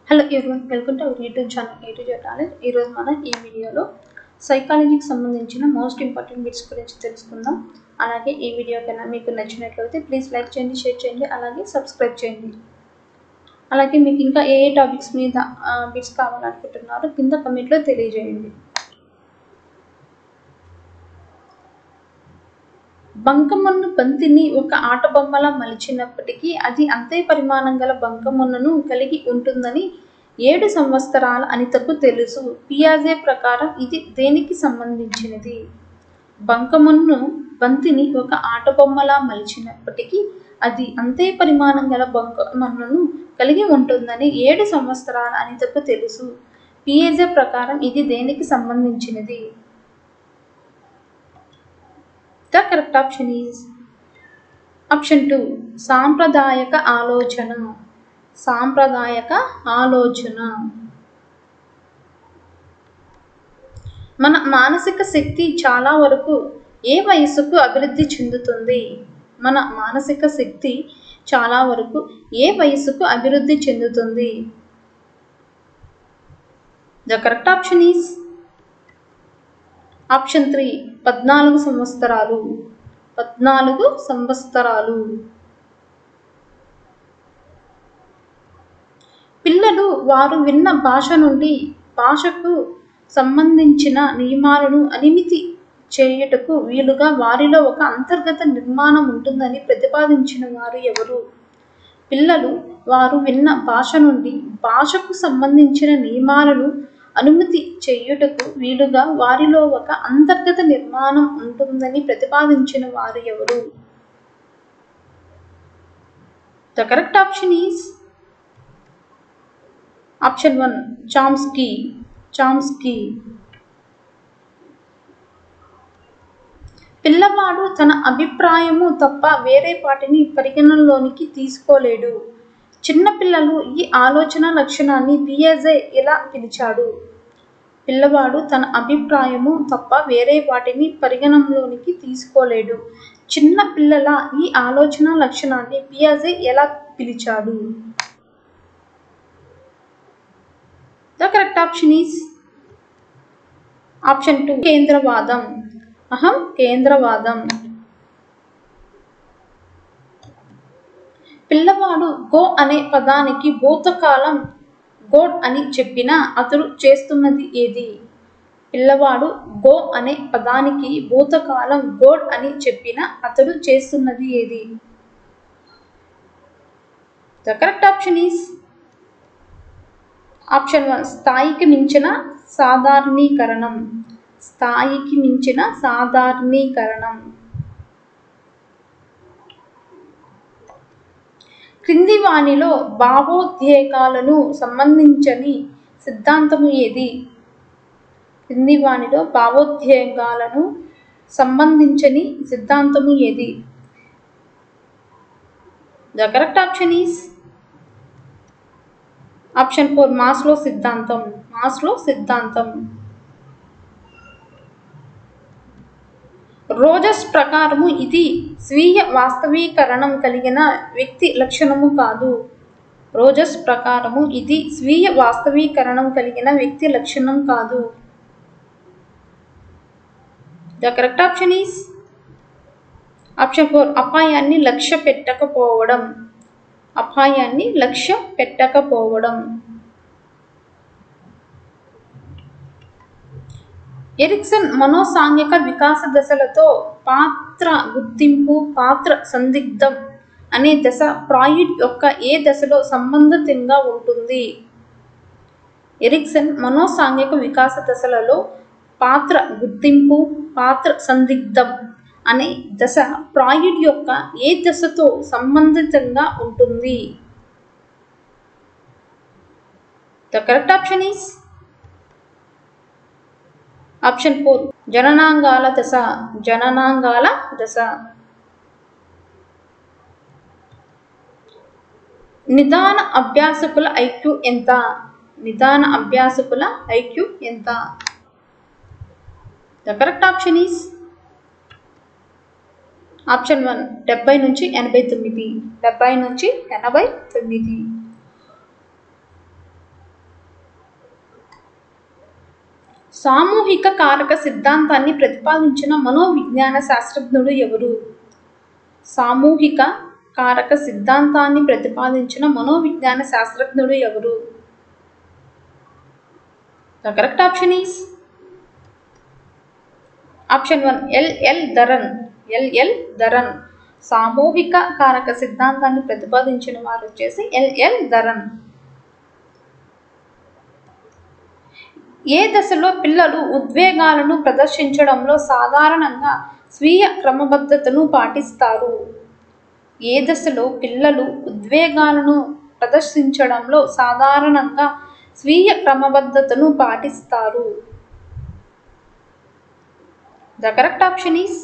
Hello everyone, welcome to our YouTube channel A to Z Knowledge. ఈరోజు మనం ఈ వీడియోలో సైకాలజీకి సంబంధించిన మోస్ట్ ఇంపార్టెంట్ బిట్స్ గురించి తెలుసుకుందాం. అలాగే ఈ వీడియో కన్నా మీకు నచ్చినట్లయితే ప్లీజ్ లైక్ చేయండి, షేర్ చేయండి, అలాగే సబ్స్క్రైబ్ చేయండి. అలాగే మీకు ఇంకా ఏ టాపిక్స్ మీద బిట్స్ కావాలనుకుంటున్నారో కింద కమెంట్లో తెలియజేయండి. బంకమన్ను బంతిని ఒక ఆట బొమ్మలా మలిచినప్పటికీ అది అంతే పరిమాణం గల బంకమన్నును కలిగి ఉంటుందని 7 సంవత్సరాల అనితకు తెలుసు. పియాజే ప్రకారం ఇది దేనికి సంబంధించినది? బంకమన్ను బంతిని ఒక ఆట బొమ్మలా మలిచినప్పటికీ అది అంతే పరిమాణం గల బంకమన్నును కలిగి ఉంటుందని 7 సంవత్సరాల అనితకు తెలుసు. పియాజే ప్రకారం ఇది దేనికి సంబంధించినది? The correct option is option 2. సాంప్రదాయక ఆలోచన. సాంప్రదాయక ఆలోచన. మన మానసిక శక్తి చాలా వరకు ఏ వయసుకు అభివృద్ధి చెందుతుంది? మన మానసిక శక్తి చాలా వరకు ఏ వయసుకు అభివృద్ధి చెందుతుంది? The correct option is option 3. 14 సంవత్సరాలు. 14 సంవత్సరాలు. పిల్లలు వారు విన్న భాష నుండి భాషకు సంబంధించిన నియమాలను అనిమితి చేయుటకు వీలుగా వారిలో ఒక అంతర్గత నిర్మాణం ఉంటుందని ప్రతిపాదించిన వారు ఎవరు? పిల్లలు వారు విన్న భాష నుండి భాషకు సంబంధించిన నియమాలను అనుమతి చేయుటకు వీలుగా వారిలో ఒక అంతర్గత నిర్మాణం ఉంటుందని ప్రతిపాదించిన వారు ఎవరు? The correct option is option 1. Chomsky. Chomsky. పిల్లవాడు తన అభిప్రాయము తప్ప వేరే వాటిని పరిగణనలోనికి తీసుకోలేడు. చిన్నపిల్లలు ఈ ఆలోచన లక్షణాన్ని పియాజే ఎలా పిలిచాడు? పిల్లవాడు తన అభిప్రాయము తప్ప వేరే వాటిని పరిగణనలోనికి తీసుకోలేడు. చిన్న పిల్లల ఈ ఆలోచన లక్షణాన్ని పియాజే ఎలా పిలిచాడు? The correct option is option 2. కేంద్రవాదం. అహం కేంద్రవాదం. పిల్లవాడు గో అనే పదానికి భూతకాలం గోడ్ అని చెప్పినా అతడు చేస్తున్నది ఏది? పిల్లవాడు గో అనే పదానికి భూతకాలం గోడ్ అని చెప్పినా అతడు చేస్తున్నది ఏది? The correct option is option 1. స్థాయికి మించిన సాధారణీకరణం. స్థాయికి మించిన సాధారణీకరణం. క్రింది వానిలో భావోద్వేగాలను సంబంధించని సిద్ధాంతము ఏది? క్రింది వానిలో భావోద్వేగాలను సంబంధించని సిద్ధాంతము ఏది? The correct option is option 4. Maslow సిద్ధాంతం. మాస్లో సిద్ధాంతం. రోజస్ ప్రకారము ఇది స్వీయ వాస్తవీకరణం కలిగిన వ్యక్తి లక్షణము కాదు. రోజస్ ప్రకారము ఇది స్వీయ వాస్తవీకరణం కలిగిన వ్యక్తి లక్షణం కాదు. The correct option is option 4. అపాయాన్ని లక్ష్య పెట్టకపోవడం. అపాయాన్ని లక్ష్య పెట్టకపోవడం. ఎరిక్సన్ మనోసాంఘిక వికాస దశలతో పాత్ర గుర్తింపు, పాత్ర సందిగ్ధం అనే దశ ఫ్రాయిడ్ యొక్క ఏ దశలో సంబంధితంగా ఉంటుంది? ఎరిక్సన్ మనోసాంఘిక వికాస దశలలో పాత్ర గుర్తింపు, పాత్ర సందిగ్ధం అనే దశ ఫ్రాయిడ్ యొక్క ఏ దశతో సంబంధితంగా ఉంటుంది? The correct option is option 4. జననాంగాల దశ. జననాంగాల దశ. నిదాన అభ్యాసకుల ఐక్యూ ఎంత? నిదాన అభ్యాసకుల ఐక్యూ ఎంత? The correct option is option 1. 70 నుంచి 89. 70 నుంచి 89. సామూహిక కారక సిద్ధాంతాన్ని ప్రతిపాదించిన మనోవిజ్ఞాన శాస్త్రజ్ఞుడు ఎవరు? సామూహిక కారక సిద్ధాంతాన్ని ప్రతిపాదించిన మనోవిజ్ఞాన శాస్త్రజ్ఞుడు ఎవరు? The correct option is option 1 L.L. Dharan. L.L. Dharan. సామూహిక కారక సిద్ధాంతాన్ని ప్రతిపాదించిన వారు వచ్చేసి L.L. ధరన్. ఏ దశలో పిల్లలు ఉద్వేగాలను ప్రదర్శించడంలో సాధారణంగా స్వీయ క్రమబద్ధతను పాటిస్తారు? ఏ దశలో పిల్లలు ఉద్వేగాలను ప్రదర్శించడంలో సాధారణంగా స్వీయ క్రమబద్ధతను పాటిస్తారు? The correct option is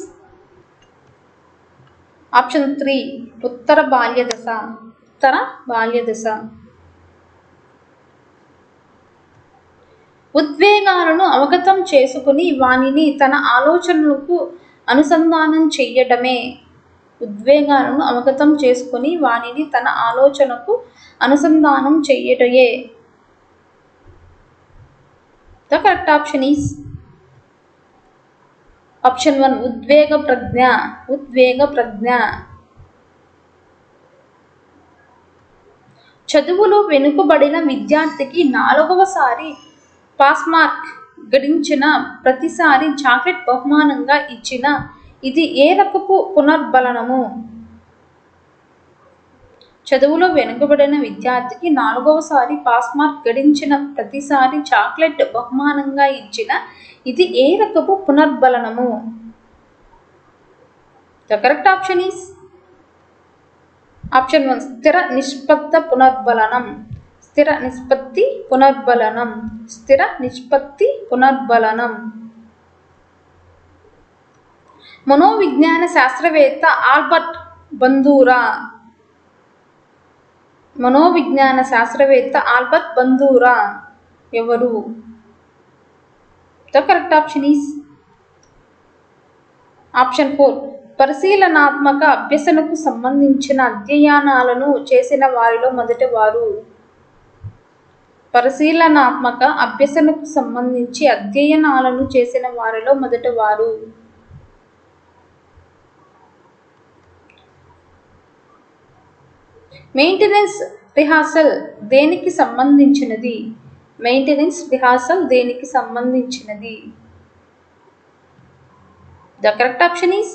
option 3 ఉత్తర బాల్య దశ. ఉత్తర బాల్య దశ. ఉద్వేగాలను అవగతం చేసుకుని వానిని తన ఆలోచనలకు అనుసంధానం చెయ్యడమే. ఉద్వేగాలను అవగతం చేసుకుని వానిని తన ఆలోచనకు అనుసంధానం చెయ్యటయే. The correct option is option 1 ఉద్వేగ ప్రజ్ఞ. ఉద్వేగ ప్రజ్ఞ. చదువులో వెనుకబడిన విద్యార్థికి 4వసారి పాస్ మార్క్ గడించిన ప్రతిసారి చాక్లెట్ బహుమానంగా ఇచ్చిన ఇది ఏ రకపు పునర్బలనము? చదువులో వెనుకబడిన విద్యార్థికి 4వసారి పాస్ మార్క్ గడించిన ప్రతిసారి చాక్లెట్ బహుమానంగా ఇచ్చిన ఇది ఏ రకపు పునర్బలనము? The correct option is option 1 స్థిర నిష్పత్తి పునర్బలనం. స్థిర నిష్పత్తి పునర్బలనం. స్థిర నిష్పత్తి పునర్బలనం. మనోవిజ్ఞాన శాస్త్రవేత్త ఆల్బర్ట్ బందూరా. మనోవిజ్ఞాన శాస్త్రవేత్త ఆల్బర్ట్ బందూరా ఎవరు? The correct option is option 4 పరిశీలనాత్మక అభ్యసనకు సంబంధించిన అధ్యయనాలను చేసిన వారిలో మొదటి వారు. పరిశీలనాత్మక అభ్యసనకు సంబంధించి అధ్యయనాలను చేసిన వారిలో మొదటి వారు. మెయింటెనెన్స్ రిహార్సల్ దేనికి సంబంధించినది? మెయింటెనెన్స్ రిహార్సల్ దేనికి సంబంధించినది? The correct option is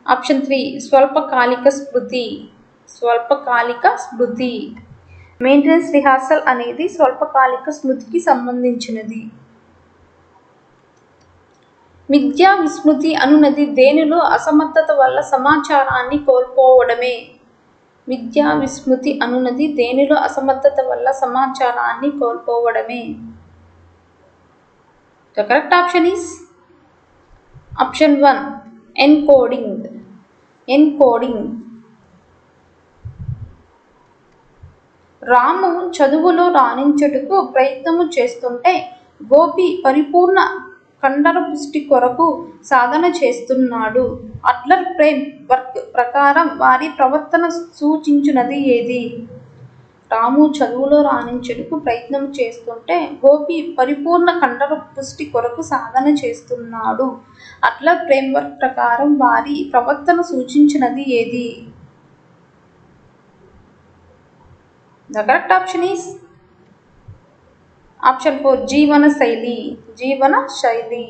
option 3 స్వల్పకాలిక స్మృతి. స్వల్పకాలిక స్మృతి. మెయింటెనెన్స్ రిహార్సల్ అనేది స్వల్పకాలిక స్మృతికి సంబంధించినది. మిథ్యా విస్మృతి అనునది దేనిలో అసమర్థత వల్ల సమాచారాన్ని కోల్పోవడమే. మిథ్యా విస్మృతి అనునది దేనిలో అసమర్థత వల్ల సమాచారాన్ని కోల్పోవడమే. The correct option is option 1 encoding. Encoding. Ramu చదువులో రాణించుటకు ప్రయత్నము చేస్తుంటే గోపి పరిపూర్ణ కండర పుష్టి కొరకు సాధన చేస్తున్నాడు. అడ్లర్ ఫ్రేమ్ వర్క్ ప్రకారం వారి ప్రవర్తన సూచించున్నది ఏది? రాము చదువులో రాణించుటకు ప్రయత్నం చేస్తుంటే గోపి పరిపూర్ణ కండర పుష్టి కొరకు సాధన చేస్తున్నాడు. అడ్లర్ ఫ్రేమ్ వర్క్ ప్రకారం వారి ప్రవర్తన సూచించినది ఏది? The correct option is option 4 జీవన శైలి. జీవన శైలి.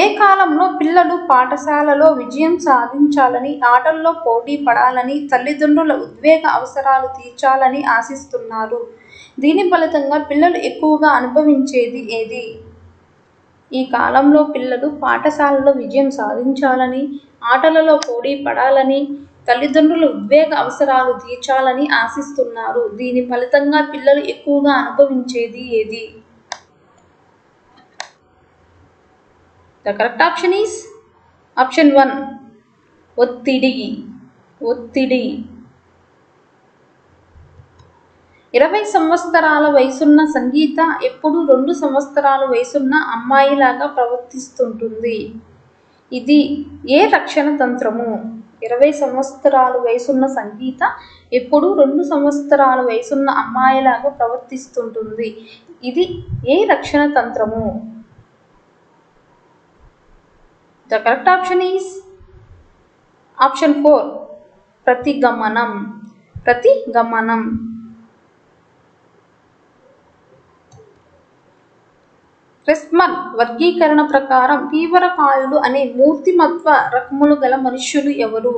ఏ కాలంలో పిల్లలు పాఠశాలలో విజయం సాధించాలని, ఆటల్లో పోటీ పడాలని, తల్లిదండ్రుల ఉద్వేగ అవసరాలు తీర్చాలని ఆశిస్తున్నారు? దీని ఫలితంగా పిల్లలు ఎక్కువగా అనుభవించేది ఏది? ఈ కాలంలో పిల్లలు పాఠశాలలో విజయం సాధించాలని, ఆటలలో పోటీ పడాలని, తల్లిదండ్రుల ఉద్వేగ అవసరాలు తీర్చాలని ఆశిస్తున్నారు. దీని ఫలితంగా పిల్లలు ఎక్కువగా అనుభవించేది ఏది? The correct option is option 1 ఒత్తిడి. ఒత్తిడి. 20 సంవత్సరాల వయసున్న సంగీత ఎప్పుడు 2 సంవత్సరాల వయసున్న అమ్మాయిలాగా ప్రవర్తిస్తుంటుంది. ఇది ఏ రక్షణ తంత్రము? 20 సంవత్సరాల వయసున్న సంగీత ఎప్పుడు 2 సంవత్సరాల వయసున్న అమ్మాయిలాగా ప్రవర్తిస్తుంటుంది. ఇది ఏ రక్షణ తంత్రము? The correct option is option 4 ప్రతిగమనం. ప్రతిగమనం. క్రెస్మర్ వర్గీకరణ ప్రకారం తీవ్రకాయులు అనే మూర్తిమత్వ రకములు గల మనుష్యులు ఎవరు?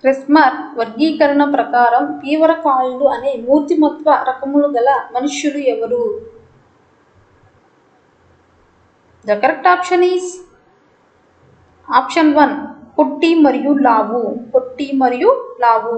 క్రెస్మర్ వర్గీకరణ ప్రకారం తీవ్రకాయులు అనే మూర్తిమత్వ రకములు గల మనుష్యులు ఎవరు? The correct option is option 1 పొట్టి మరియు లావు. పొట్టి మరియు లావు.